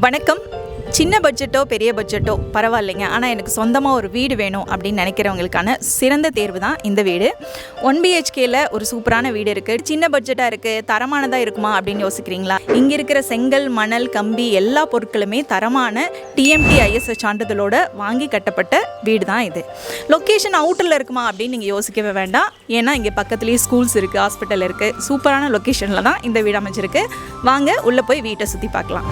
வணக்கம். சின்ன பட்ஜெட்டோ பெரிய பட்ஜெட்டோ பரவாயில்லைங்க, ஆனால் எனக்கு சொந்தமாக ஒரு வீடு வேணும் அப்படின்னு நினைக்கிறவங்களுக்கான சிறந்த தேர்வு தான் இந்த வீடு. 1 BHKல ஒரு சூப்பரான வீடு இருக்குது. சின்ன பட்ஜெட்டாக இருக்குது, தரமானதாக இருக்குமா அப்படின்னு யோசிக்கிறீங்களா? இங்கே இருக்கிற செங்கல், மணல், கம்பி எல்லா பொருட்களுமே தரமான TMT ISI சான்றிதழோட வாங்கி கட்டப்பட்ட வீடு தான் இது. லொக்கேஷன் அவுட்டரில் இருக்குமா அப்படின்னு நீங்கள் யோசிக்கவே வேண்டாம். ஏன்னா இங்கே பக்கத்துலேயே ஸ்கூல்ஸ் இருக்குது, ஹாஸ்பிட்டல் இருக்குது. சூப்பரான லொக்கேஷனில் தான் இந்த வீடு அமைஞ்சிருக்கு. வாங்க உள்ளே போய் வீட்டை சுற்றி பார்க்கலாம்.